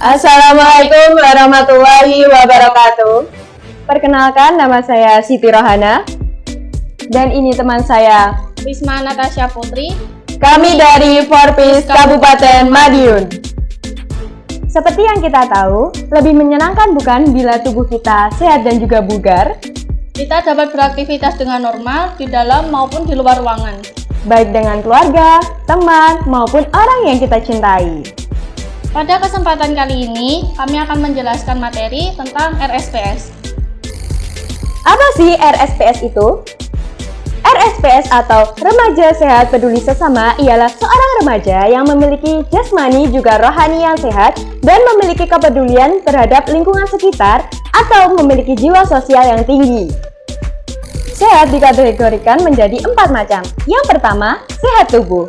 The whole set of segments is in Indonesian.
Assalamualaikum warahmatullahi wabarakatuh. Perkenalkan, nama saya Siti Rohana. Dan ini teman saya, Risma Natasha Putri. Kami dari Forpis Kabupaten Madiun. Seperti yang kita tahu, lebih menyenangkan bukan bila tubuh kita sehat dan juga bugar? Kita dapat beraktivitas dengan normal di dalam maupun di luar ruangan, Baik dengan keluarga, teman, maupun orang yang kita cintai. Pada kesempatan kali ini, kami akan menjelaskan materi tentang RSPS. Apa sih RSPS itu? RSPS atau Remaja Sehat Peduli Sesama ialah seorang remaja yang memiliki jasmani juga rohani yang sehat dan memiliki kepedulian terhadap lingkungan sekitar atau memiliki jiwa sosial yang tinggi. Sehat dikategorikan menjadi 4 macam. Yang pertama, sehat tubuh.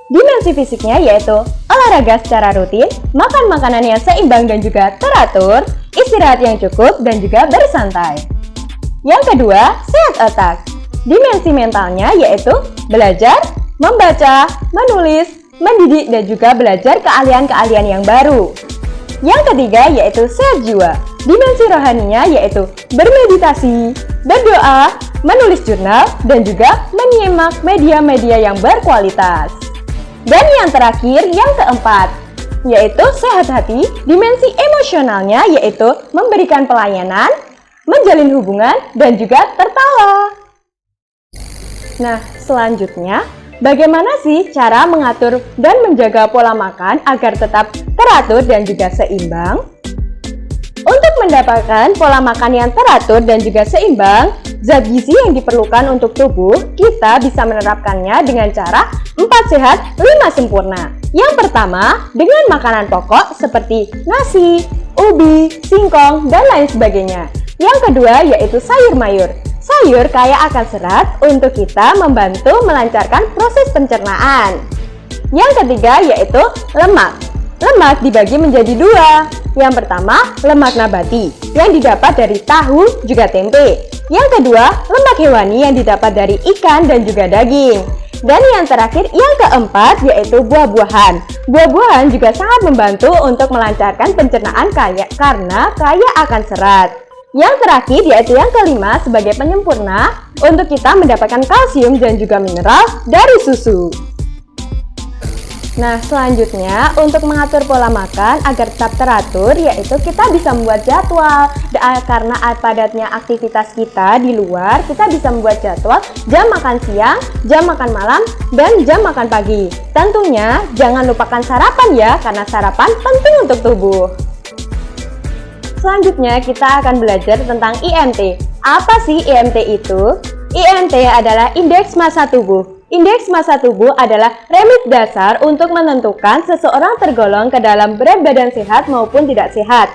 Dimensi fisiknya yaitu olahraga secara rutin, makan makanan yang seimbang dan juga teratur, istirahat yang cukup, dan juga bersantai. Yang kedua, sehat otak. Dimensi mentalnya yaitu belajar, membaca, menulis, mendidik, dan juga belajar keahlian-keahlian yang baru. Yang ketiga yaitu sehat jiwa. Dimensi rohaninya yaitu bermeditasi, berdoa, menulis jurnal, dan juga menyimak media-media yang berkualitas. Dan yang terakhir, yang keempat, yaitu sehat hati. Dimensi emosionalnya yaitu memberikan pelayanan, menjalin hubungan, dan juga tertawa. Nah, selanjutnya, bagaimana sih cara mengatur dan menjaga pola makan agar tetap teratur dan juga seimbang? Untuk mendapatkan pola makan yang teratur dan juga seimbang, zat gizi yang diperlukan untuk tubuh, kita bisa menerapkannya dengan cara 4 sehat, 5 sempurna. Yang pertama, dengan makanan pokok seperti nasi, ubi, singkong, dan lain sebagainya. Yang kedua yaitu sayur mayur. Sayur kaya akan serat untuk kita membantu melancarkan proses pencernaan. Yang ketiga yaitu lemak. Lemak dibagi menjadi 2. Yang pertama, lemak nabati yang didapat dari tahu juga tempe. Yang kedua, lemak hewani yang didapat dari ikan dan juga daging. Dan yang terakhir, yang keempat yaitu buah-buahan. Buah-buahan juga sangat membantu untuk melancarkan pencernaan karena kaya akan serat. Yang terakhir yaitu yang kelima sebagai penyempurna untuk kita mendapatkan kalsium dan juga mineral dari susu. Nah, selanjutnya untuk mengatur pola makan agar tetap teratur yaitu kita bisa membuat jadwal. Karena padatnya aktivitas kita di luar, kita bisa membuat jadwal jam makan siang, jam makan malam, dan jam makan pagi. Tentunya jangan lupakan sarapan ya, karena sarapan penting untuk tubuh. Selanjutnya kita akan belajar tentang IMT. Apa sih IMT itu? IMT adalah indeks massa tubuh. Indeks massa tubuh adalah remit dasar untuk menentukan seseorang tergolong ke dalam berat badan sehat maupun tidak sehat.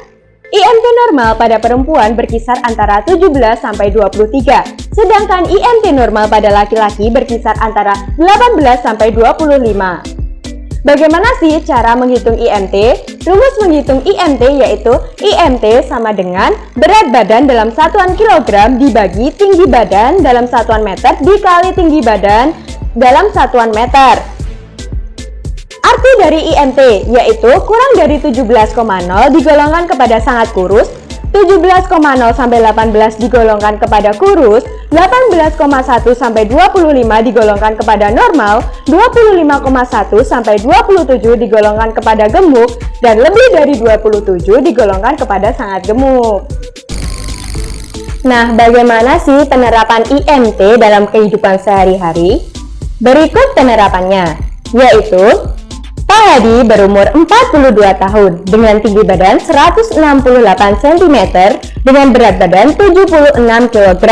IMT normal pada perempuan berkisar antara 17 sampai 23, sedangkan IMT normal pada laki-laki berkisar antara 18 sampai 25. Bagaimana sih cara menghitung IMT? Rumus menghitung IMT yaitu IMT sama dengan berat badan dalam satuan kilogram dibagi tinggi badan dalam satuan meter dikali tinggi badan dalam satuan meter. Arti dari IMT yaitu kurang dari 17,0 digolongkan kepada sangat kurus, 17,0 sampai 18 digolongkan kepada kurus, 18,1 sampai 25 digolongkan kepada normal, 25,1 sampai 27 digolongkan kepada gemuk, dan lebih dari 27 digolongkan kepada sangat gemuk. Nah, bagaimana sih penerapan IMT dalam kehidupan sehari-hari? Berikut penerapannya, yaitu Pak Hadi berumur 42 tahun dengan tinggi badan 168 cm dengan berat badan 76 kg.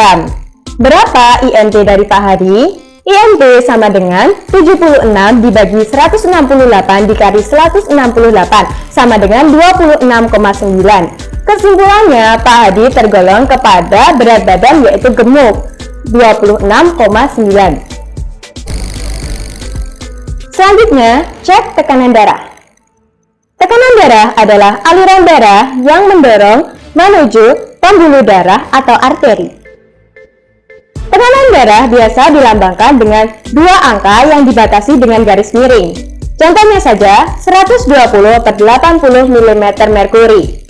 Berapa IMT dari Pak Hadi? IMT sama dengan 76 dibagi 168 dikali 168 sama dengan 26,9. Kesimpulannya, Pak Hadi tergolong kepada berat badan yaitu gemuk 26,9. Selanjutnya, cek tekanan darah. Tekanan darah adalah aliran darah yang mendorong menuju pembuluh darah atau arteri. Tekanan darah biasa dilambangkan dengan dua angka yang dibatasi dengan garis miring. Contohnya saja 120/80 mm merkuri.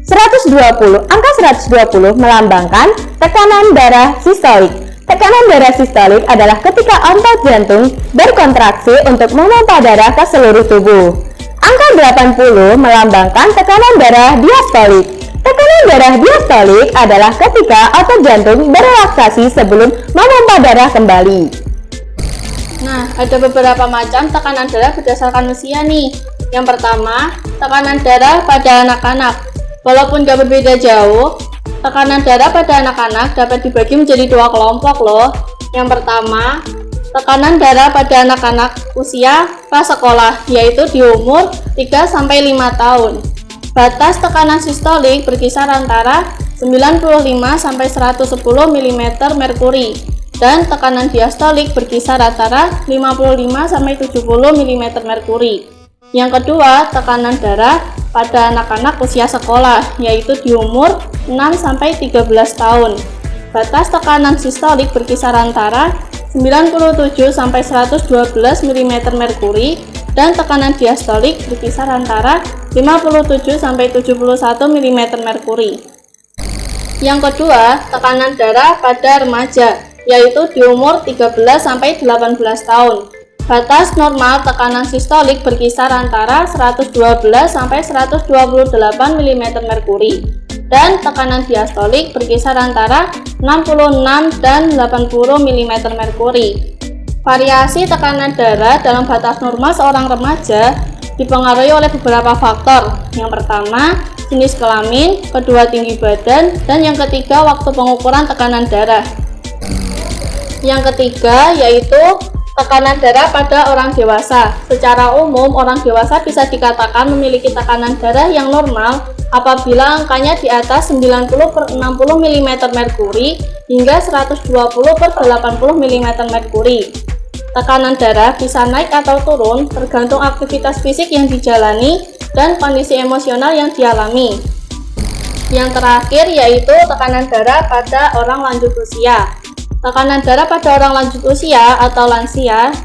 120, angka 120 melambangkan tekanan darah sistolik. Tekanan darah sistolik adalah ketika otot jantung berkontraksi untuk memompa darah ke seluruh tubuh. Angka 80 melambangkan tekanan darah diastolik. Tekanan darah diastolik adalah ketika otot jantung berelaksasi sebelum memompa darah kembali. Nah, ada beberapa macam tekanan darah berdasarkan usia nih. Yang pertama, tekanan darah pada anak-anak. Walaupun gak berbeda jauh, tekanan darah pada anak-anak dapat dibagi menjadi dua kelompok loh. Yang pertama, tekanan darah pada anak-anak usia prasekolah, yaitu di umur 3-5 tahun. Batas tekanan sistolik berkisar antara 95-110 mm merkuri dan tekanan diastolik berkisar antara 55-70 mm merkuri. Yang kedua, tekanan darah pada anak-anak usia sekolah, yaitu di umur 6-13 tahun. Batas tekanan sistolik berkisar antara 97-112 mm merkuri dan tekanan diastolik berkisar antara 57-71 mm merkuri. Yang kedua, tekanan darah pada remaja, yaitu di umur 13-18 tahun. Batas normal tekanan sistolik berkisar antara 112-128 mm merkuri dan tekanan diastolik berkisar antara 66 dan 80 mm merkuri. Variasi tekanan darah dalam batas normal seorang remaja dipengaruhi oleh beberapa faktor. Yang pertama, jenis kelamin, kedua tinggi badan, dan yang ketiga waktu pengukuran tekanan darah. Yang ketiga yaitu tekanan darah pada orang dewasa. Secara umum, orang dewasa bisa dikatakan memiliki tekanan darah yang normal apabila angkanya di atas 90/60 mm merkuri hingga 120/80 mm merkuri. Tekanan darah bisa naik atau turun tergantung aktivitas fisik yang dijalani dan kondisi emosional yang dialami. Yang terakhir yaitu tekanan darah pada orang lanjut usia. Tekanan darah pada orang lanjut usia atau lansia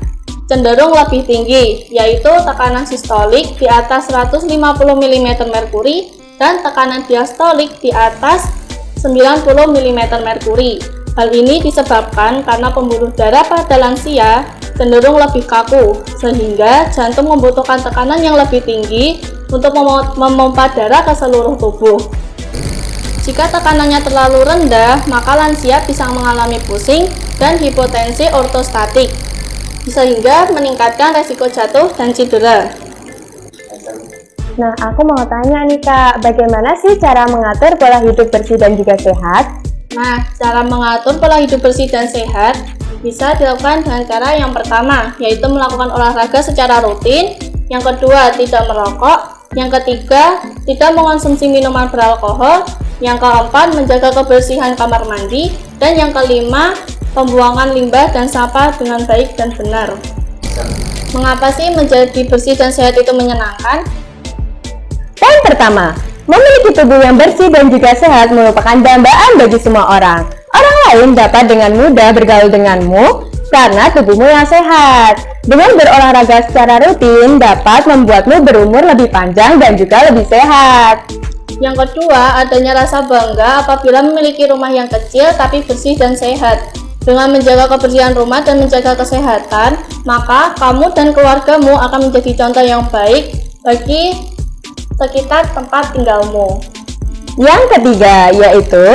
cenderung lebih tinggi, yaitu tekanan sistolik di atas 150 mm merkuri dan tekanan diastolik di atas 90 mm merkuri. Hal ini disebabkan karena pembuluh darah pada lansia cenderung lebih kaku, sehingga jantung membutuhkan tekanan yang lebih tinggi untuk memompa darah ke seluruh tubuh. Jika tekanannya terlalu rendah, maka lansia bisa mengalami pusing dan hipotensi ortostatik, sehingga meningkatkan resiko jatuh dan cedera. Nah, aku mau tanya nih Kak, bagaimana sih cara mengatur pola hidup bersih dan juga sehat? Nah, cara mengatur pola hidup bersih dan sehat bisa dilakukan dengan cara yang pertama, yaitu melakukan olahraga secara rutin. Yang kedua, tidak merokok. Yang ketiga, tidak mengonsumsi minuman beralkohol. Yang keempat, menjaga kebersihan kamar mandi. Dan yang kelima, pembuangan limbah dan sampah dengan baik dan benar. Mengapa sih menjadi bersih dan sehat itu menyenangkan? Poin pertama, memiliki tubuh yang bersih dan juga sehat merupakan dambaan bagi semua orang. Orang lain dapat dengan mudah bergaul denganmu karena tubuhmu yang sehat. Dengan berolahraga secara rutin dapat membuatmu berumur lebih panjang dan juga lebih sehat. Yang kedua, adanya rasa bangga apabila memiliki rumah yang kecil tapi bersih dan sehat. Dengan menjaga kebersihan rumah dan menjaga kesehatan, maka kamu dan keluargamu akan menjadi contoh yang baik bagi sekitar tempat tinggalmu. Yang ketiga yaitu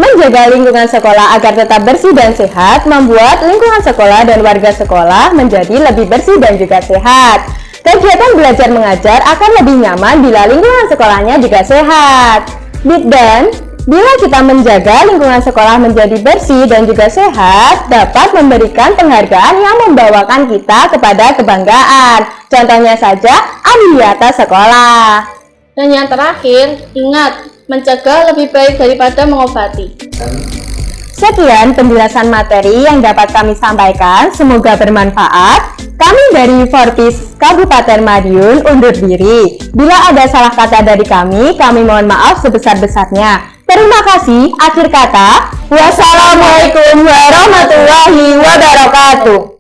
menjaga lingkungan sekolah agar tetap bersih dan sehat, membuat lingkungan sekolah dan warga sekolah menjadi lebih bersih dan juga sehat. Kegiatan belajar mengajar akan lebih nyaman bila lingkungan sekolahnya juga sehat. Dan bila kita menjaga lingkungan sekolah menjadi bersih dan juga sehat, dapat memberikan penghargaan yang membawakan kita kepada kebanggaan. Contohnya saja Adiwiyata Sekolah. Dan yang terakhir, ingat, mencegah lebih baik daripada mengobati. Sekian penjelasan materi yang dapat kami sampaikan, semoga bermanfaat. Kami dari Forpis Kabupaten Madiun undur diri. Bila ada salah kata dari kami mohon maaf sebesar-besarnya. Terima kasih. Akhir kata, wassalamualaikum warahmatullahi wabarakatuh.